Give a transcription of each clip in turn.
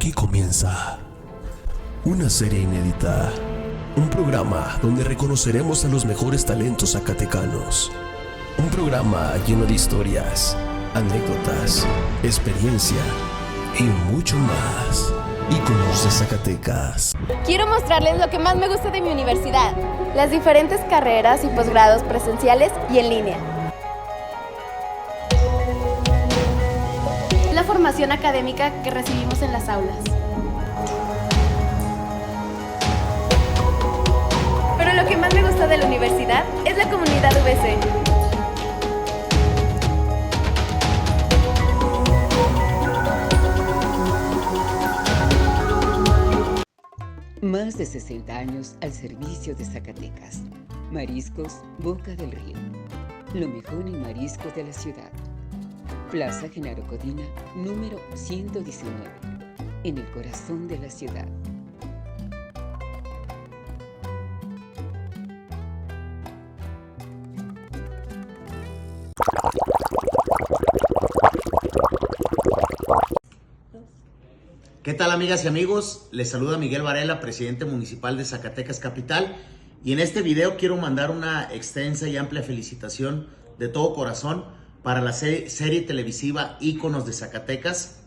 Aquí comienza una serie inédita, un programa donde reconoceremos a los mejores talentos zacatecanos, un programa lleno de historias, anécdotas, experiencia y mucho más. Íconos de Zacatecas. Quiero mostrarles lo que más me gusta de mi universidad, las diferentes carreras y posgrados presenciales y en línea. La formación académica que recibimos en las aulas. Pero lo que más me gusta de la universidad es la comunidad VC. Más de 60 años al servicio de Zacatecas. Mariscos Boca del Río. Lo mejor en mariscos de la ciudad. Plaza Genaro Codina, número 119. En el corazón de la ciudad. ¿Qué tal, amigas y amigos? Les saluda Miguel Varela, presidente municipal de Zacatecas Capital, y en este video quiero mandar una extensa y amplia felicitación de todo corazón para la serie televisiva Íconos de Zacatecas,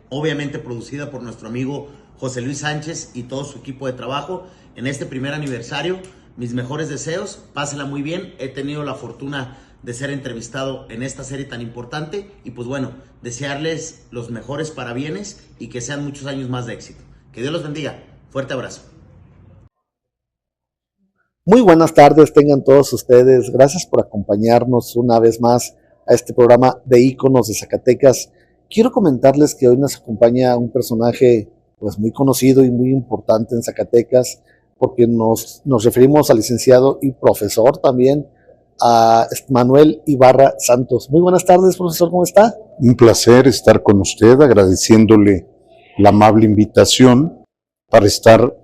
obviamente producida por nuestro amigo José Luis Sánchez y todo su equipo de trabajo. En este primer aniversario, mis mejores deseos, pásela muy bien. He tenido la fortuna de ser entrevistado en esta serie tan importante y pues bueno, desearles los mejores parabienes y que sean muchos años más de éxito. Que Dios los bendiga. Fuerte abrazo. Muy buenas tardes tengan todos ustedes. Gracias por acompañarnos una vez más a este programa de Íconos de Zacatecas. Quiero comentarles que hoy nos acompaña un personaje pues muy conocido y muy importante en Zacatecas, porque nos referimos al licenciado y profesor también, a Manuel Ibarra Santos. Muy buenas tardes, profesor, ¿cómo está? Un placer estar con usted, agradeciéndole la amable invitación para estar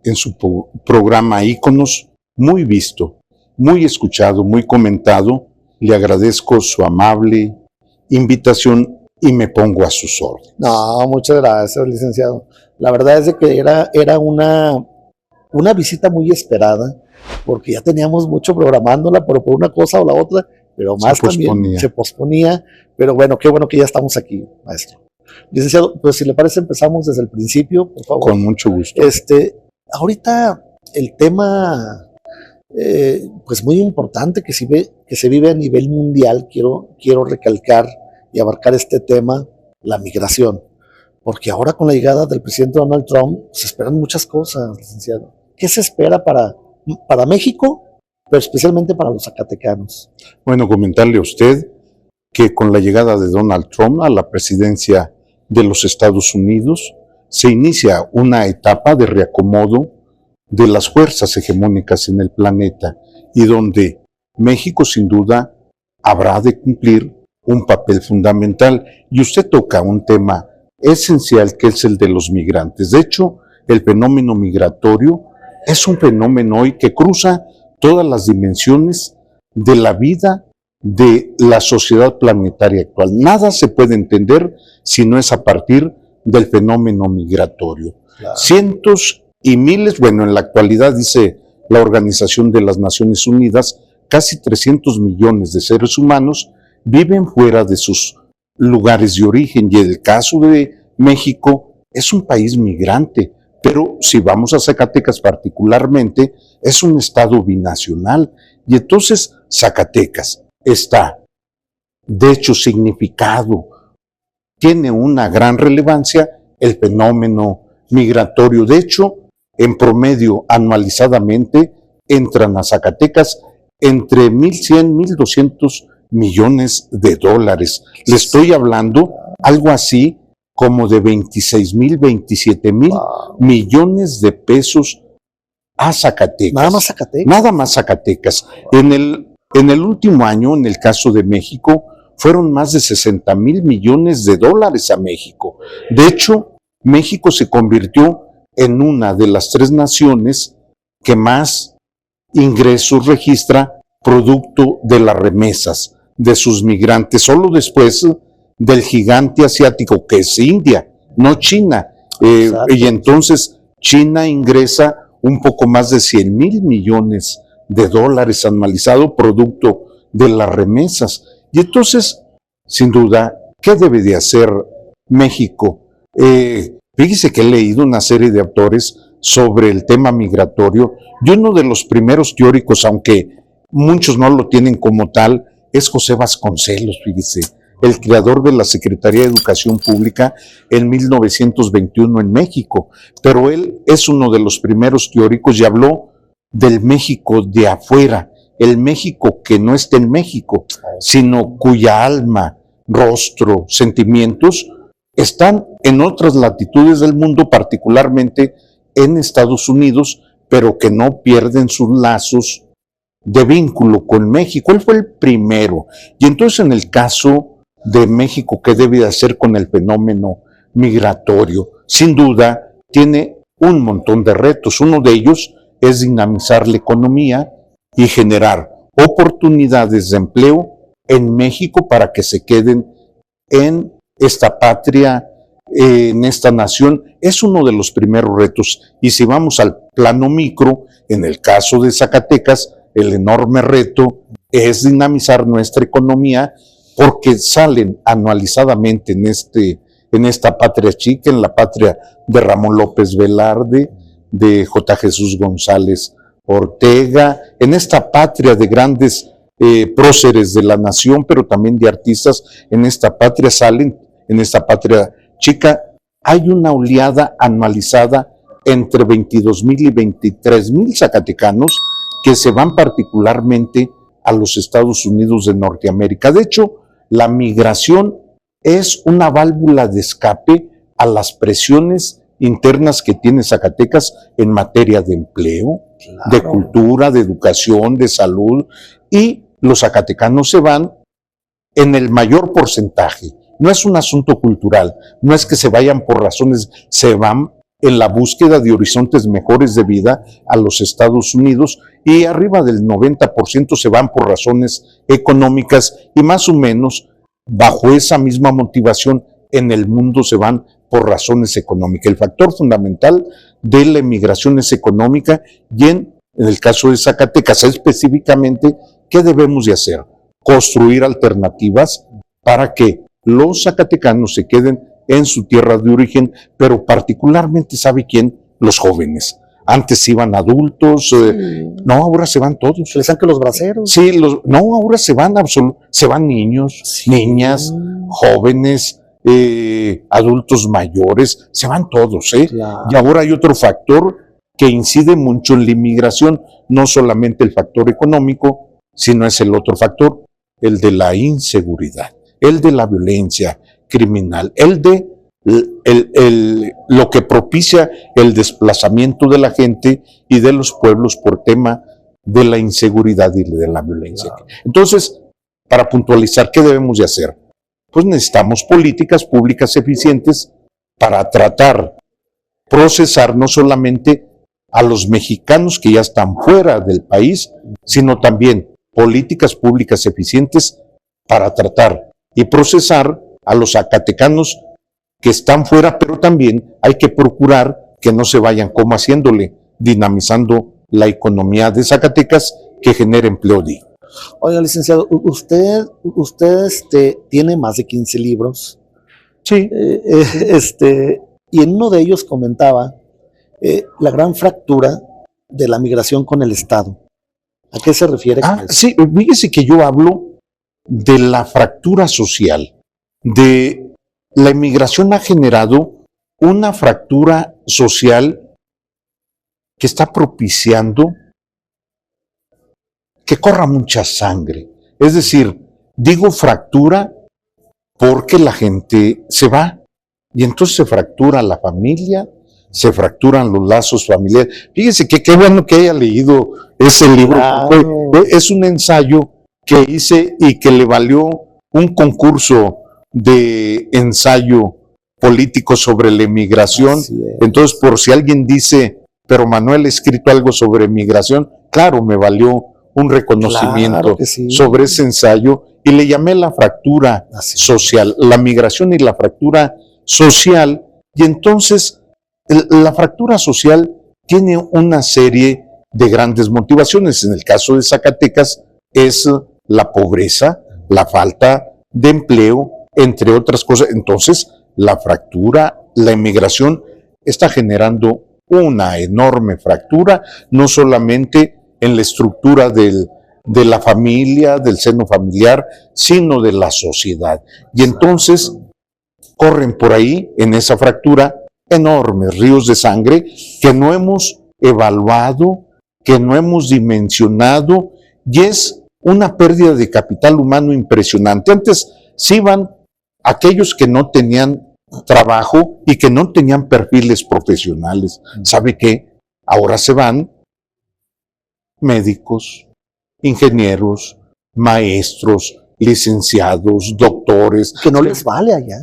en su programa Íconos, muy visto, muy escuchado, muy comentado. Le agradezco su amable invitación y me pongo a sus órdenes. No, muchas gracias, licenciado. La verdad es de que era una visita muy esperada, porque ya teníamos mucho programándola, pero por una cosa o la otra, pero más también se posponía. Pero bueno, qué bueno que ya estamos aquí, maestro. Licenciado, pues si le parece empezamos desde el principio, por favor. Con mucho gusto. Ahorita el tema, pues muy importante que se vive a nivel mundial, quiero recalcar y abarcar este tema, la migración. Porque ahora con la llegada del presidente Donald Trump se esperan muchas cosas, licenciado. ¿Qué se espera para México, pero especialmente para los zacatecanos? Bueno, comentarle a usted que con la llegada de Donald Trump a la presidencia de los Estados Unidos, se inicia una etapa de reacomodo de las fuerzas hegemónicas en el planeta y donde México sin duda habrá de cumplir un papel fundamental. Y usted toca un tema esencial que es el de los migrantes. De hecho, el fenómeno migratorio es un fenómeno hoy que cruza todas las dimensiones de la vida de la sociedad planetaria actual. Nada se puede entender si no es a partir del fenómeno migratorio. Claro. Cientos y miles, bueno, en la actualidad dice la Organización de las Naciones Unidas, casi 300 millones de seres humanos viven fuera de sus lugares de origen, y el caso de México es un país migrante. Pero si vamos a Zacatecas particularmente, es un estado binacional, y entonces Zacatecas está, de hecho, significado, tiene una gran relevancia el fenómeno migratorio. De hecho, en promedio, anualizadamente, entran a Zacatecas entre 1.100, 1.200 millones de dólares. Le estoy hablando algo así como de 26,000, 27,000 millones de pesos a Zacatecas. Nada más Zacatecas. Nada más Zacatecas. En el último año, en el caso de México, fueron más de 60,000 millones de dólares a México. De hecho, México se convirtió en una de las 3 naciones que más ingresos registra producto de las remesas de sus migrantes, solo después del gigante asiático que es India, no China. Y entonces China ingresa un poco más de 100,000 millones de dólares anualizado producto de las remesas. Y entonces, sin duda, ¿qué debe de hacer México? Fíjese que he leído una serie de autores sobre el tema migratorio y uno de los primeros teóricos, aunque muchos no lo tienen como tal, es José Vasconcelos, fíjese, el creador de la Secretaría de Educación Pública en 1921 en México. Pero él es uno de los primeros teóricos y habló del México de afuera, el México que no está en México, sino cuya alma, rostro, sentimientos están en otras latitudes del mundo, particularmente en Estados Unidos, pero que no pierden sus lazos de vínculo con México. Él fue el primero. Y entonces, en el caso de México, ¿qué debe hacer con el fenómeno migratorio? Sin duda, tiene un montón de retos. Uno de ellos es dinamizar la economía y generar oportunidades de empleo en México para que se queden en esta patria, en esta nación. Es uno de los primeros retos. Y si vamos al plano micro, en el caso de Zacatecas, el enorme reto es dinamizar nuestra economía, porque salen anualizadamente en esta patria chica, en la patria de Ramón López Velarde, de J. Jesús González Ortega, en esta patria de grandes próceres de la nación, pero también de artistas. En esta patria salen, en esta patria chica, hay una oleada anualizada entre 22,000 y 23,000 zacatecanos que se van particularmente a los Estados Unidos de Norteamérica. De hecho, la migración es una válvula de escape a las presiones internas que tiene Zacatecas en materia de empleo, de cultura, de educación, de salud, y los zacatecanos se van en el mayor porcentaje. No es un asunto cultural, no es que se vayan por razones, se van en la búsqueda de horizontes mejores de vida a los Estados Unidos, y arriba del 90% se van por razones económicas, y más o menos bajo esa misma motivación en el mundo se van por razones económicas. El factor fundamental de la emigración es económica, y en el caso de Zacatecas específicamente, ¿qué debemos de hacer? Construir alternativas para que los zacatecanos se queden en su tierra de origen, pero particularmente, ¿sabe quién? Los jóvenes. Antes iban adultos, no, ahora se van todos. ¿Les dan que los braceros? Sí, no, ahora se van niños, niñas, jóvenes, adultos mayores, se van todos, Claro. Y ahora hay otro factor que incide mucho en la inmigración, no solamente el factor económico, sino es el otro factor, el de la inseguridad, el de la violencia criminal, el de lo que propicia el desplazamiento de la gente y de los pueblos por tema de la inseguridad y de la violencia. Claro. Entonces, para puntualizar, ¿qué debemos de hacer? Pues necesitamos políticas públicas eficientes para tratar, procesar no solamente a los mexicanos que ya están fuera del país, sino también políticas públicas eficientes para tratar y procesar a los zacatecanos que están fuera, pero también hay que procurar que no se vayan como haciéndole, dinamizando la economía de Zacatecas que genere empleo digno. Oiga, licenciado, usted tiene más de 15 libros. Sí. Y en uno de ellos comentaba la gran fractura de la migración con el Estado. ¿A qué se refiere con eso? Sí, fíjese que yo hablo de la fractura social, de la emigración ha generado una fractura social que está propiciando que corra mucha sangre. Es decir, digo fractura porque la gente se va y entonces se fractura la familia, se fracturan los lazos familiares. Fíjese que qué bueno que haya leído ese libro. Claro. Es un ensayo que hice y que le valió un concurso de ensayo político sobre la emigración. Entonces, por si alguien dice, pero Manuel ha escrito algo sobre migración, claro, me valió un reconocimiento sobre ese ensayo y le llamé la fractura social, la migración y la fractura social. Y entonces La fractura social tiene una serie de grandes motivaciones. En el caso de Zacatecas es la pobreza, la falta de empleo, entre otras cosas. Entonces, la fractura, la emigración está generando una enorme fractura, no solamente en la estructura de la familia, del seno familiar, sino de la sociedad. Y entonces corren por ahí, en esa fractura, enormes ríos de sangre que no hemos evaluado, que no hemos dimensionado, y es una pérdida de capital humano impresionante. Antes se iban aquellos que no tenían trabajo y que no tenían perfiles profesionales. ¿Sabe qué? Ahora se van médicos, ingenieros, maestros, licenciados, doctores. Que no les vale allá.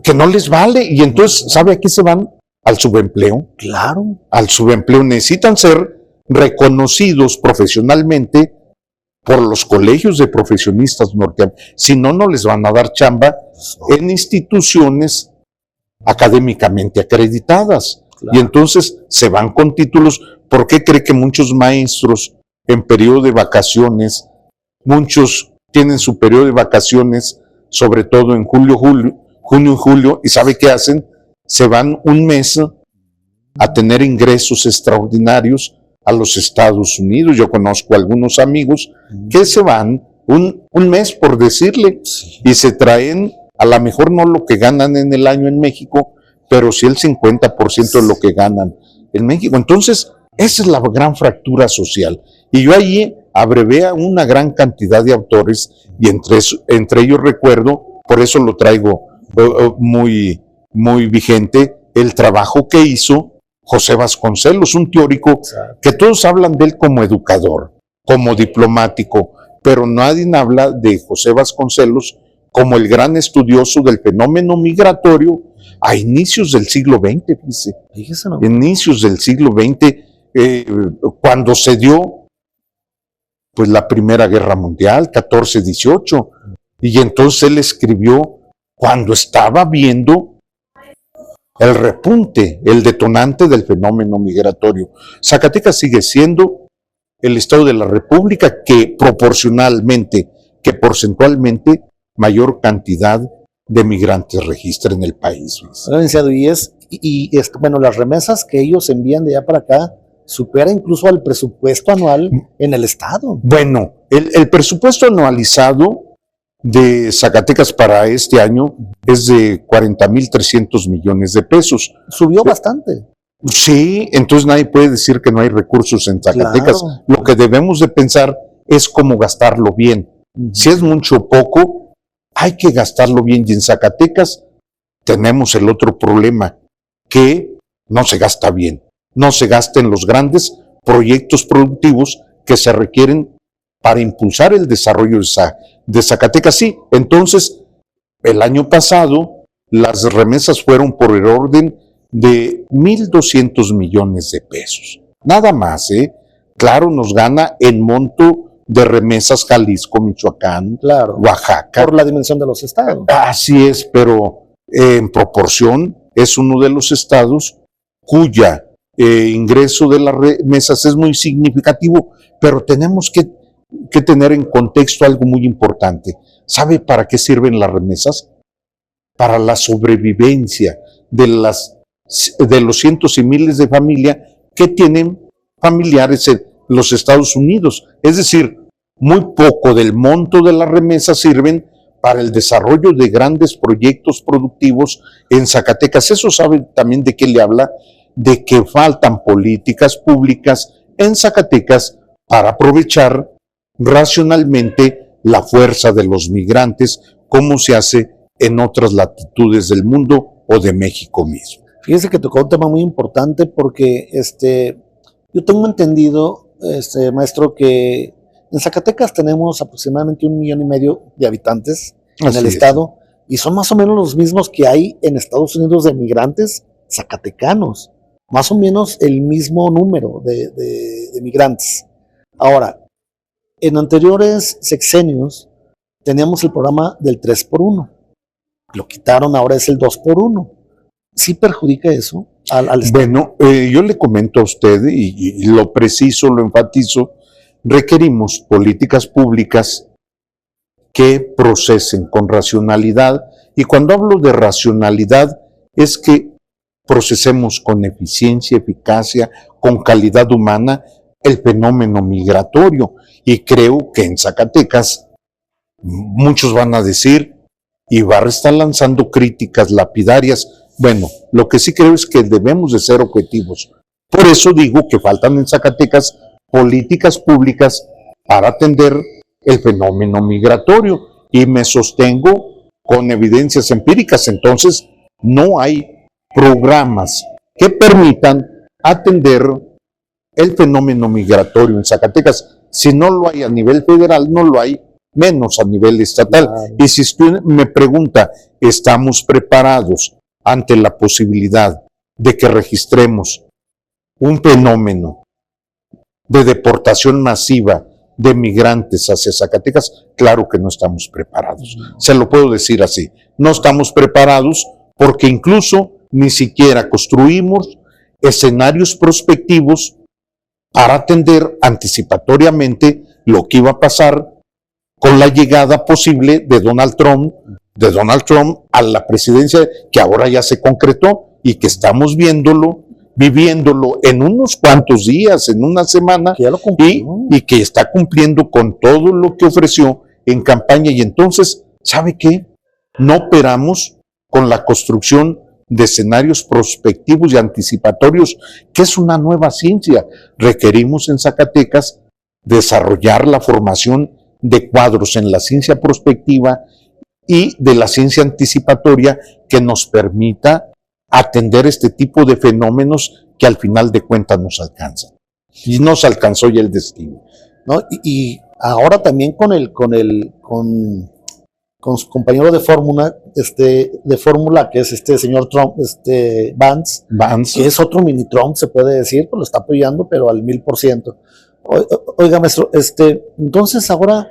Que no les vale. Y entonces, ¿sabe a qué se van? Al subempleo. Claro. Al subempleo. Necesitan ser reconocidos profesionalmente por los colegios de profesionistas norteamericanos. Si no, no les van a dar chamba en instituciones académicamente acreditadas. Claro. Y entonces se van con títulos. ¿Por qué cree que muchos maestros en periodo de vacaciones, muchos tienen su periodo de vacaciones, sobre todo en junio y julio, y sabe qué hacen? Se van un mes a tener ingresos extraordinarios a los Estados Unidos? Yo conozco algunos amigos que se van un mes, por decirle, y se traen a lo mejor no lo que ganan en el año en México, pero sí el 50% de lo que ganan en México. Entonces, esa es la gran fractura social. Y yo allí abrevé a una gran cantidad de autores, y entre ellos recuerdo, por eso lo traigo muy, muy vigente, el trabajo que hizo José Vasconcelos, un teórico que todos hablan de él como educador, como diplomático, pero nadie habla de José Vasconcelos como el gran estudioso del fenómeno migratorio a inicios del siglo XX, dice. Inicios del siglo XX, cuando se dio pues la Primera Guerra Mundial, 14-18, y entonces él escribió cuando estaba viendo el repunte, el detonante del fenómeno migratorio. Zacatecas sigue siendo el estado de la República que proporcionalmente, que porcentualmente, mayor cantidad de migrantes registra en el país. Bueno, las remesas que ellos envían de allá para acá supera incluso al presupuesto anual en el estado. Bueno, el presupuesto anualizado de Zacatecas para este año es de 40,300 millones de pesos. Subió bastante. Sí, entonces nadie puede decir que no hay recursos en Zacatecas. Claro. Lo que debemos de pensar es cómo gastarlo bien. Si es mucho o poco, hay que gastarlo bien. Y en Zacatecas tenemos el otro problema, que no se gasta bien. No se gasta en los grandes proyectos productivos que se requieren para impulsar el desarrollo de Zacatecas. Sí, entonces, el año pasado, las remesas fueron por el orden de 1,200 millones de pesos. Nada más, ¿eh? Claro, nos gana en monto de remesas Jalisco, Michoacán, claro, Oaxaca. Por la dimensión de los estados. Así es, pero en proporción es uno de los estados cuya ingreso de las remesas es muy significativo, pero tenemos que tener en contexto algo muy importante. ¿Sabe para qué sirven las remesas? Para la sobrevivencia de los cientos y miles de familias que tienen familiares en los Estados Unidos. Es decir, muy poco del monto de las remesas sirven para el desarrollo de grandes proyectos productivos en Zacatecas. Eso sabe también de qué le habla, de que faltan políticas públicas en Zacatecas para aprovechar racionalmente la fuerza de los migrantes, como se hace en otras latitudes del mundo o de México mismo. Fíjese que tocó un tema muy importante porque yo tengo entendido, maestro, que en Zacatecas tenemos aproximadamente 1,5 millones de habitantes en el estado, y son más o menos los mismos que hay en Estados Unidos de migrantes zacatecanos, más o menos el mismo número de migrantes. Ahora, en anteriores sexenios teníamos el programa del 3x1, lo quitaron, ahora es el 2x1. ¿Sí perjudica eso? al Estado? Bueno, yo le comento a usted, y lo preciso, lo enfatizo, requerimos políticas públicas que procesen con racionalidad, y cuando hablo de racionalidad es que procesemos con eficiencia, eficacia, con calidad humana el fenómeno migratorio. Y creo que en Zacatecas muchos van a decir, Ibarra está lanzando críticas lapidarias. Bueno, lo que sí creo es que debemos de ser objetivos. Por eso digo que faltan en Zacatecas políticas públicas para atender el fenómeno migratorio, y me sostengo con evidencias empíricas. Entonces, no hay programas que permitan atender el fenómeno migratorio en Zacatecas. Si no lo hay a nivel federal, no lo hay menos a nivel estatal. Y si usted me pregunta, ¿estamos preparados ante la posibilidad de que registremos un fenómeno de deportación masiva de migrantes hacia Zacatecas? Claro que no estamos preparados. Se lo puedo decir así. No estamos preparados porque incluso ni siquiera construimos escenarios prospectivos para atender anticipatoriamente lo que iba a pasar con la llegada posible de Donald Trump a la presidencia, que ahora ya se concretó y que estamos viviéndolo en unos cuantos días, en una semana, y que está cumpliendo con todo lo que ofreció en campaña. Y entonces, ¿sabe qué? No operamos con la construcción de escenarios prospectivos y anticipatorios, que es una nueva ciencia. Requerimos en Zacatecas desarrollar la formación de cuadros en la ciencia prospectiva y de la ciencia anticipatoria que nos permita atender este tipo de fenómenos que al final de cuentas nos alcanzan. Y nos alcanzó ya el destino, ¿no? Y ahora también con su compañero de fórmula, que es este señor Trump, Vance, que es otro mini Trump, se puede decir, pues lo está apoyando, pero al 1000%. Oiga, maestro, entonces ahora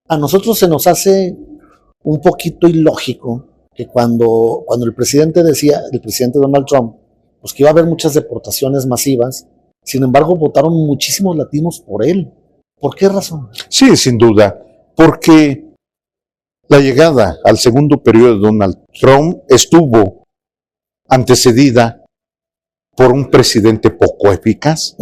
a nosotros se nos hace un poquito ilógico que cuando el presidente Donald Trump, pues que iba a haber muchas deportaciones masivas, sin embargo votaron muchísimos latinos por él. ¿Por qué razón? Sí, sin duda, porque la llegada al segundo periodo de Donald Trump estuvo antecedida por un presidente poco eficaz,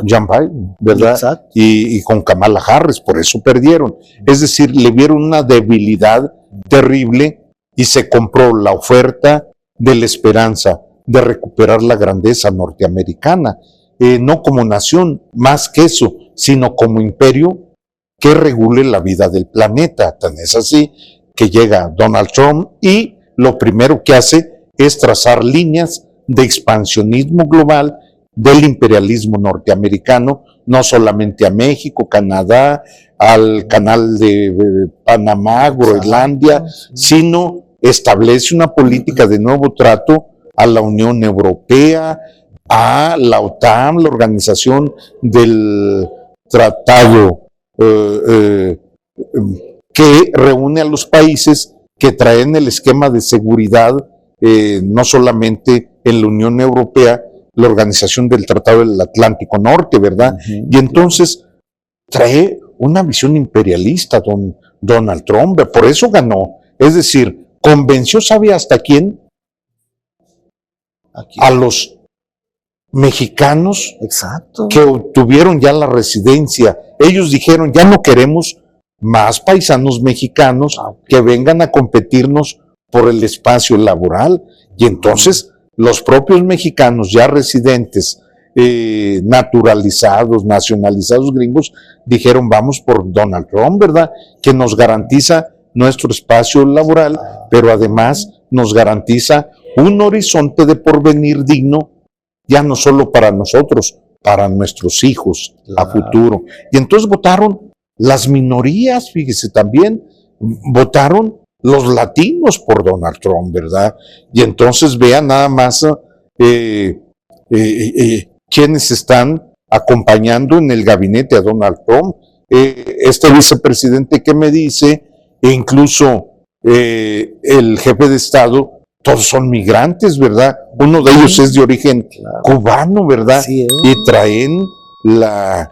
Joe Biden, ¿verdad? Y con Kamala Harris, por eso perdieron. Es decir, le vieron una debilidad terrible y se compró la oferta de la esperanza de recuperar la grandeza norteamericana, no como nación, más que eso, sino como imperio que regule la vida del planeta. Tan es así que llega Donald Trump y lo primero que hace es trazar líneas de expansionismo global del imperialismo norteamericano, no solamente a México, Canadá, al canal de Panamá, Groenlandia, sino establece una política de nuevo trato a la Unión Europea, a la OTAN, la Organización del Tratado que reúne a los países que traen el esquema de seguridad, no solamente en la Unión Europea, la Organización del Tratado del Atlántico Norte, ¿verdad? Y entonces trae una visión imperialista Donald Trump, por eso ganó. Es decir, convenció, ¿sabe hasta quién? A los mexicanos que obtuvieron ya la residencia. Ellos dijeron, ya no queremos más paisanos mexicanos que vengan a competirnos por el espacio laboral. Y entonces los propios mexicanos ya residentes, naturalizados, nacionalizados gringos, dijeron vamos por Donald Trump, ¿verdad? Que nos garantiza nuestro espacio laboral, pero además nos garantiza un horizonte de porvenir digno, ya no solo para nosotros, para nuestros hijos a futuro. Y entonces votaron las minorías, fíjese también, votaron los latinos por Donald Trump, ¿verdad? Y entonces vean nada más quienes están acompañando en el gabinete a Donald Trump. Este vicepresidente que me dice, e incluso el jefe de Estado todos son migrantes, ¿verdad? Uno de ellos es de origen cubano, ¿verdad? Sí, y traen la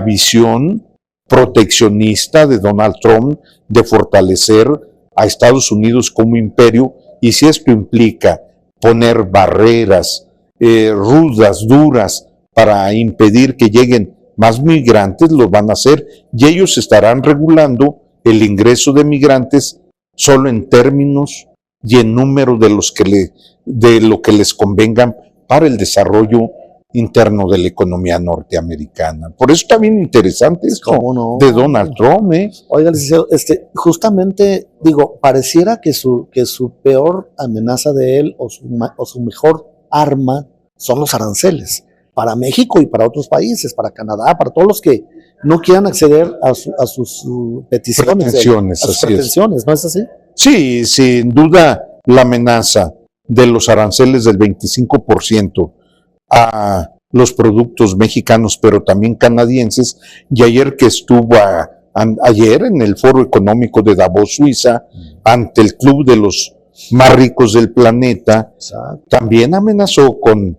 visión proteccionista de Donald Trump de fortalecer a Estados Unidos como imperio, y si esto implica poner barreras rudas, duras, para impedir que lleguen más migrantes, lo van a hacer, y ellos estarán regulando el ingreso de migrantes solo en términos y en número de lo que les convengan para el desarrollo interno de la economía norteamericana. Por eso está bien interesante esto de Donald Trump. Oiga, licenciado, justamente, digo, pareciera que su peor amenaza de él o su mejor arma son los aranceles para México y para otros países, para Canadá, para todos los que no quieran acceder a sus peticiones, a sus pretensiones, ¿no es así? Sí, sin duda la amenaza de los aranceles del 25% a los productos mexicanos, pero también canadienses, y ayer que estuvo ayer en el Foro Económico de Davos, Suiza, ante el Club de los más ricos del planeta, también amenazó con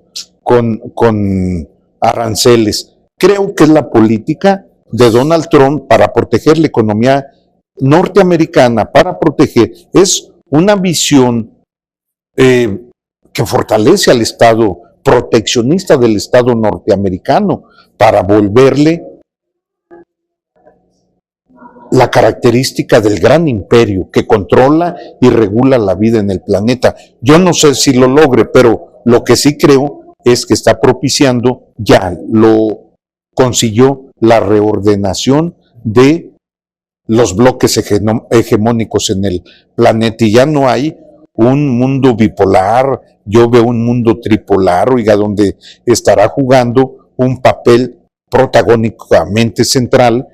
aranceles. Creo que es la política de Donald Trump para proteger la economía norteamericana, es una visión que fortalece al Estado proteccionista del Estado norteamericano para volverle la característica del gran imperio que controla y regula la vida en el planeta. Yo no sé si lo logre, pero lo que sí creo es que está propiciando, ya lo consiguió, la reordenación de los bloques hegemónicos en el planeta, y ya no hay un mundo bipolar, yo veo un mundo tripolar, oiga, donde estará jugando un papel protagónicamente central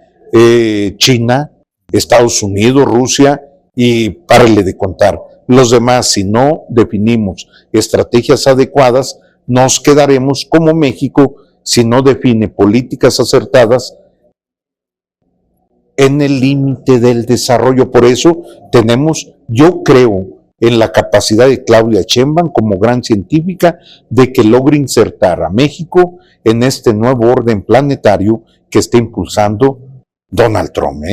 China, Estados Unidos, Rusia, y párele de contar. Los demás, si no definimos estrategias adecuadas, nos quedaremos como México si no define políticas acertadas en el límite del desarrollo. Por eso yo creo en la capacidad de Claudia Sheinbaum como gran científica de que logre insertar a México en este nuevo orden planetario que está impulsando Donald Trump.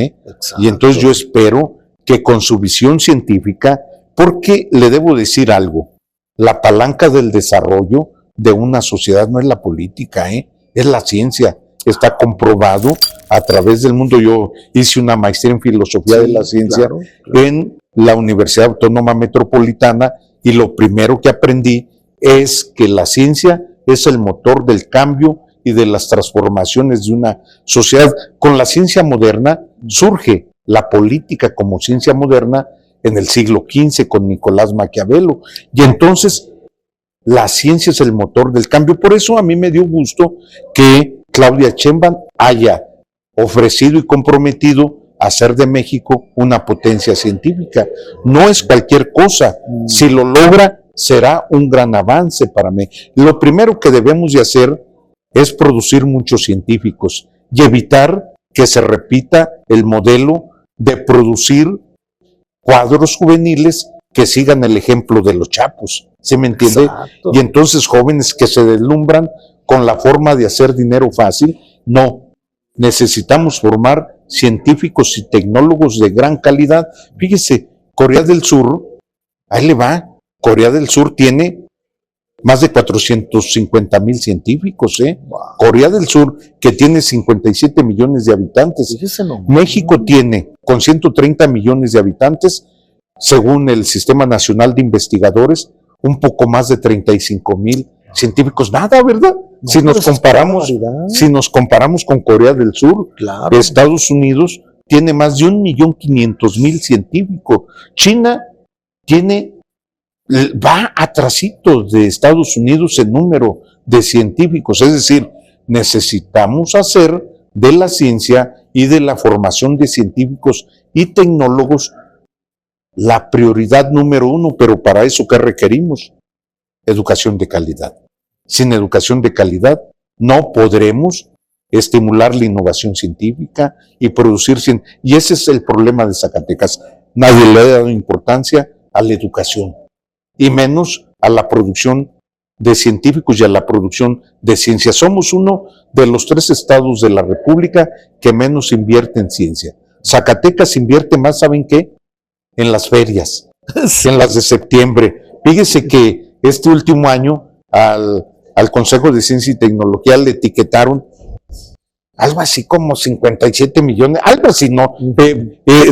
Y entonces yo espero que con su visión científica, porque le debo decir algo, la palanca del desarrollo de una sociedad no es la política, es la ciencia. Está comprobado a través del mundo. Yo hice una maestría en filosofía de la ciencia en la Universidad Autónoma Metropolitana, y lo primero que aprendí es que la ciencia es el motor del cambio y de las transformaciones de una sociedad. Con la ciencia moderna surge la política como ciencia moderna en el siglo XV con Nicolás Maquiavelo, y entonces la ciencia es el motor del cambio. Por eso a mí me dio gusto que Claudia Sheinbaum haya ofrecido y comprometido a hacer de México una potencia científica. No es cualquier cosa. Si lo logra, será un gran avance para mí. Lo primero que debemos de hacer es producir muchos científicos y evitar que se repita el modelo de producir cuadros juveniles que sigan el ejemplo de los chapos, ¿sí me entiende? Exacto. Y entonces jóvenes que se deslumbran con la forma de hacer dinero fácil. No, necesitamos formar científicos y tecnólogos de gran calidad. Fíjese, Corea del Sur, ahí le va, Corea del Sur tiene más de 450,000 científicos, Wow. Corea del Sur, que tiene 57 millones de habitantes. México tiene, con 130 millones de habitantes, según el Sistema Nacional de Investigadores, un poco más de 35,000 científicos. Nada, ¿verdad? No, si nos comparamos con Corea del Sur, Estados Unidos tiene más de 1,500,000 científicos. China va atrasito de Estados Unidos en número de científicos. Es decir, necesitamos hacer de la ciencia y de la formación de científicos y tecnólogos la prioridad número uno, pero para eso, ¿qué requerimos? Educación de calidad. Sin educación de calidad no podremos estimular la innovación científica y producir y ese es el problema de Zacatecas. Nadie le ha dado importancia a la educación. y menos a la producción de científicos y a la producción de ciencia. Somos uno de los 3 estados de la República que menos invierte en ciencia. Zacatecas invierte más, ¿saben qué? En las ferias, en las de septiembre. Fíjese que este último año al Consejo de Ciencia y Tecnología le etiquetaron algo así como 57 millones, algo así, no,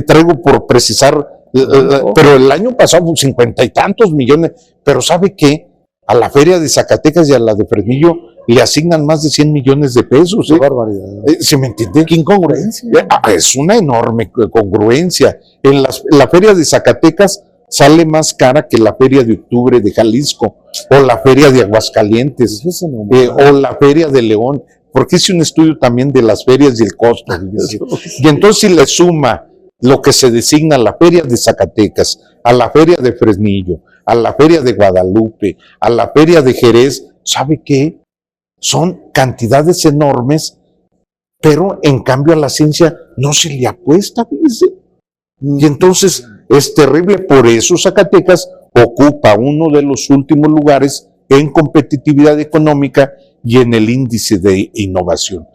traigo por precisar, pero el año pasado 50 y tantos millones, pero ¿sabe qué? A la feria de Zacatecas y a la de Fresnillo le asignan más de 100 millones de pesos. Qué barbaridad. ¿Se me entiende? Qué incongruencia. Es una enorme congruencia. La feria de Zacatecas sale más cara que la feria de octubre de Jalisco, o la feria de Aguascalientes, o la feria de León, porque hice un estudio también de las ferias y el costo. Y entonces si le suma lo que se designa a la feria de Zacatecas, a la feria de Fresnillo, a la feria de Guadalupe, a la feria de Jerez, ¿sabe qué? Son cantidades enormes, pero en cambio a la ciencia no se le apuesta, fíjese. Y entonces es terrible, por eso Zacatecas ocupa uno de los últimos lugares en competitividad económica y en el índice de innovación.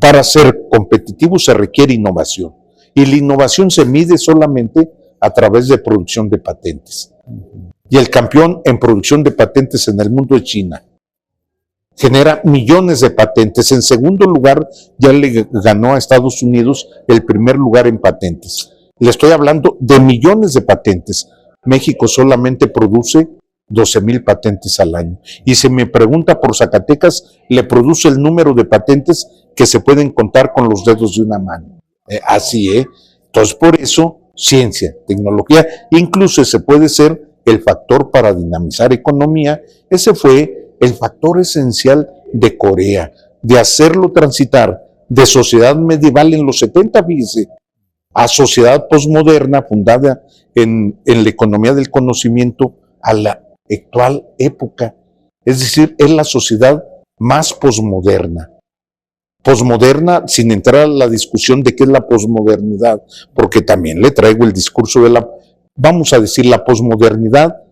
Para ser competitivo se requiere innovación, y la innovación se mide solamente a través de producción de patentes. Y el campeón en producción de patentes en el mundo es China. Genera millones de patentes. En segundo lugar, ya le ganó a Estados Unidos el primer lugar en patentes. Le estoy hablando de millones de patentes. México solamente produce 12,000 patentes al año. Y si me pregunta por Zacatecas, le produce el número de patentes que se pueden contar con los dedos de una mano. Así, ¿eh? Entonces, por eso, ciencia, tecnología, incluso se puede ser el factor para dinamizar economía. Ese fue el factor esencial de Corea, de hacerlo transitar de sociedad medieval en los 70, fíjese, a sociedad posmoderna fundada en la economía del conocimiento a la actual época. Es decir, es la sociedad más posmoderna. Posmoderna, sin entrar a la discusión de qué es la posmodernidad, porque también le traigo el discurso de vamos a decir, la posmodernidad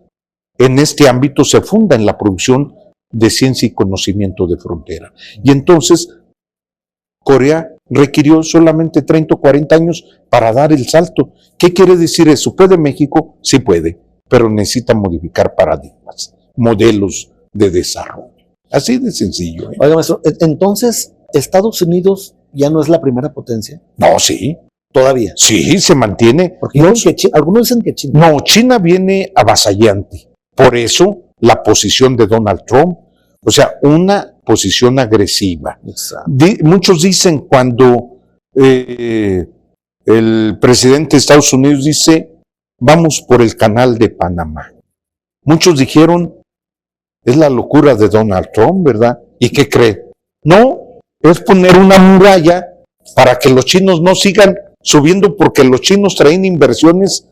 en este ámbito se funda en la producción de ciencia y conocimiento de frontera. Y entonces, Corea requirió solamente 30 o 40 años para dar el salto. ¿Qué quiere decir eso? ¿Puede México? Sí puede, pero necesita modificar paradigmas, modelos de desarrollo. Así de sencillo. Oiga, maestro, entonces, ¿Estados Unidos ya no es la primera potencia? No, sí. Todavía. Sí, se mantiene. Porque algunos dicen que China. No, China viene avasallante. Por eso la posición de Donald Trump, o sea, una posición agresiva. Muchos dicen cuando el presidente de Estados Unidos dice, vamos por el canal de Panamá. Muchos dijeron, es la locura de Donald Trump, ¿verdad? ¿Y qué cree? No, es poner una muralla para que los chinos no sigan subiendo, porque los chinos traen inversiones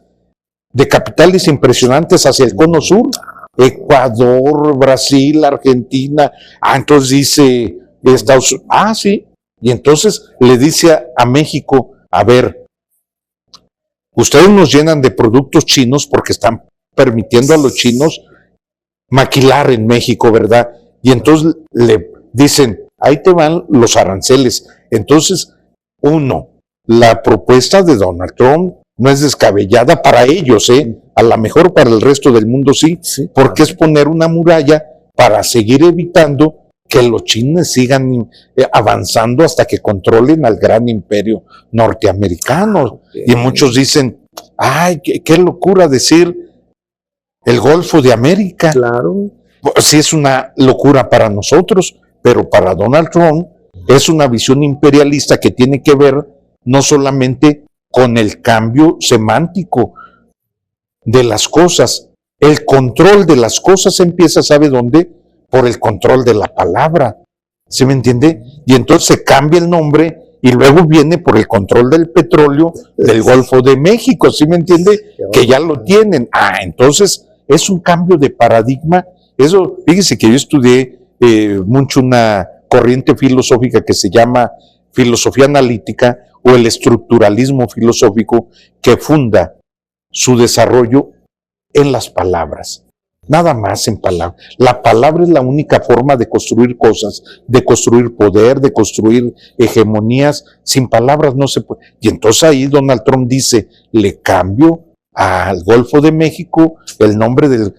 de capitales impresionantes hacia el cono sur. Ecuador, Brasil, Argentina. Entonces dice Estados Unidos, sí. Y entonces le dice a México, a ver, ustedes nos llenan de productos chinos porque están permitiendo a los chinos maquilar en México, ¿verdad? Y entonces le dicen, ahí te van los aranceles. Entonces, la propuesta de Donald Trump no es descabellada para ellos, a lo mejor para el resto del mundo sí, porque es poner una muralla para seguir evitando que los chinos sigan avanzando hasta que controlen al gran imperio norteamericano. Y muchos dicen, qué locura decir el Golfo de América. Claro. Sí, es una locura para nosotros, pero para Donald Trump es una visión imperialista que tiene que ver no solamente con el cambio semántico de las cosas. El control de las cosas empieza, ¿sabe dónde? Por el control de la palabra. ¿Sí me entiende? Y entonces se cambia el nombre y luego viene por el control del petróleo del Golfo de México. ¿Sí me entiende? Que ya lo tienen. Entonces es un cambio de paradigma. Eso, fíjese que yo estudié mucho una corriente filosófica que se llama filosofía analítica o el estructuralismo filosófico, que funda su desarrollo en las palabras. Nada más en palabras. La palabra es la única forma de construir cosas, de construir poder, de construir hegemonías. Sin palabras no se puede. Y entonces ahí Donald Trump dice, le cambio al Golfo de México el nombre del...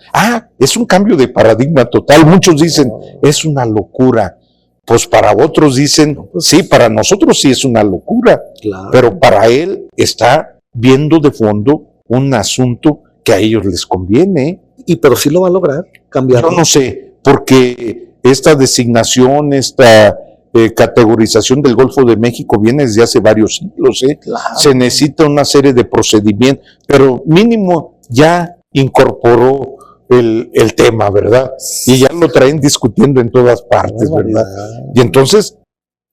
es un cambio de paradigma total. Muchos dicen, es una locura. Pues para otros dicen, sí, para nosotros sí es una locura. Claro. Pero para él está viendo de fondo un asunto que a ellos les conviene. Pero sí lo va a lograr cambiar. Yo no sé, porque esta designación, esta categorización del Golfo de México viene desde hace varios siglos. Claro. Se necesita una serie de procedimientos, pero mínimo ya incorporó el tema, ¿verdad? Y ya lo traen discutiendo en todas partes, ¿verdad? Y entonces,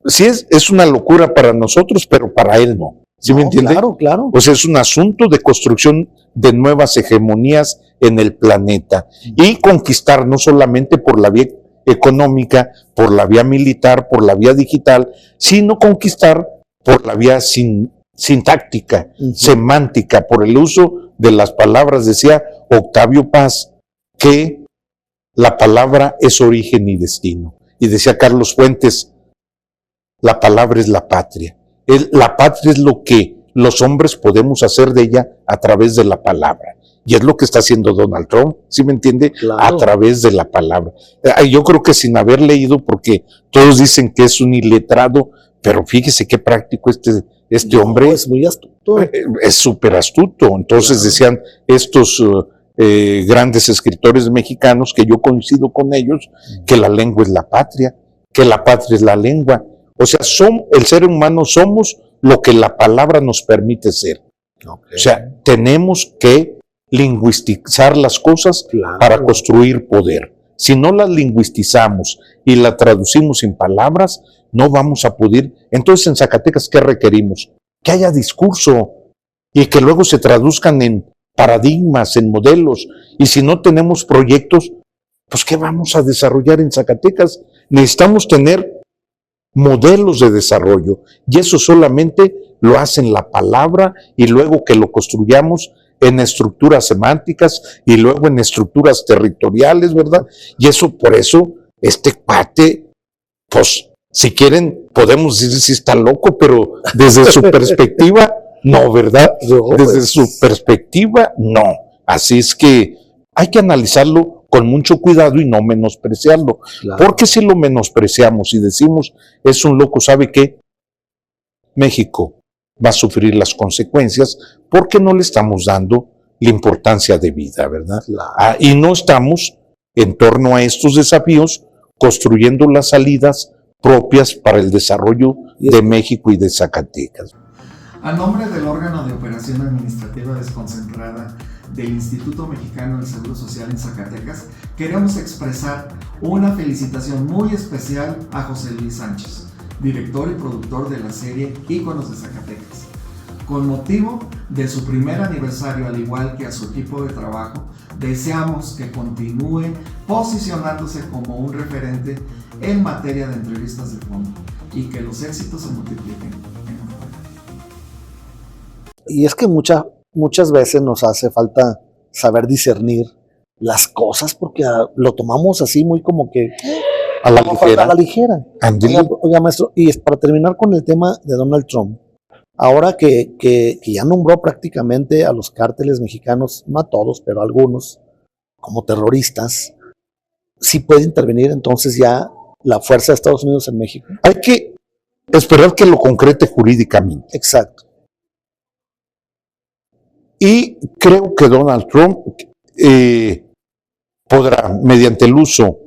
sí es una locura para nosotros, pero para él no. ¿Sí me entiende? Claro, claro. O sea, es un asunto de construcción de nuevas hegemonías en el planeta y conquistar no solamente por la vía económica, por la vía militar, por la vía digital, sino conquistar por la vía sintáctica, semántica, por el uso de las palabras. Decía Octavio Paz que la palabra es origen y destino. Y decía Carlos Fuentes, la palabra es la patria. La patria es lo que los hombres podemos hacer de ella a través de la palabra. Y es lo que está haciendo Donald Trump, ¿sí me entiende? Claro. A través de la palabra. Yo creo que sin haber leído, porque todos dicen que es un iletrado, pero fíjese qué práctico este hombre. Es muy astuto. Es súper astuto. Entonces decían estos grandes escritores mexicanos, que yo coincido con ellos, que la lengua es la patria, que la patria es la lengua. O sea, el ser humano somos lo que la palabra nos permite ser. Okay. O sea, tenemos que lingüistizar las cosas para construir poder. Si no las lingüistizamos y las traducimos en palabras, no vamos a poder. Entonces, en Zacatecas, ¿qué requerimos? Que haya discurso y que luego se traduzcan en paradigmas, en modelos. Y si no tenemos proyectos, pues ¿qué vamos a desarrollar en Zacatecas? Necesitamos tener modelos de desarrollo, y eso solamente lo hacen la palabra, y luego que lo construyamos en estructuras semánticas y luego en estructuras territoriales, ¿verdad? Y eso, por eso, este cuate, pues, si quieren, podemos decir si está loco, pero desde su perspectiva, no, ¿verdad? Desde su perspectiva, no. Así es que hay que analizarlo con mucho cuidado y no menospreciarlo. Claro. Porque si lo menospreciamos y decimos, es un loco, ¿sabe qué? México va a sufrir las consecuencias porque no le estamos dando la importancia de vida, ¿verdad? Claro. Y no estamos, en torno a estos desafíos, construyendo las salidas propias para el desarrollo de México y de Zacatecas. A nombre del órgano de operación administrativa desconcentrada del Instituto Mexicano del Seguro Social en Zacatecas, queremos expresar una felicitación muy especial a José Luis Sánchez, director y productor de la serie Íconos de Zacatecas. Con motivo de su primer aniversario, al igual que a su equipo de trabajo, deseamos que continúe posicionándose como un referente en materia de entrevistas de fondo y que los éxitos se multipliquen. Y es que muchas veces nos hace falta saber discernir las cosas porque lo tomamos así muy como que a la ligera. A la ligera. Oiga, maestro, y es para terminar con el tema de Donald Trump, ahora que ya nombró prácticamente a los cárteles mexicanos, no a todos, pero a algunos, como terroristas, ¿sí puede intervenir entonces ya la fuerza de Estados Unidos en México? Hay que esperar que lo concrete jurídicamente. Exacto. Y creo que Donald Trump podrá, mediante el uso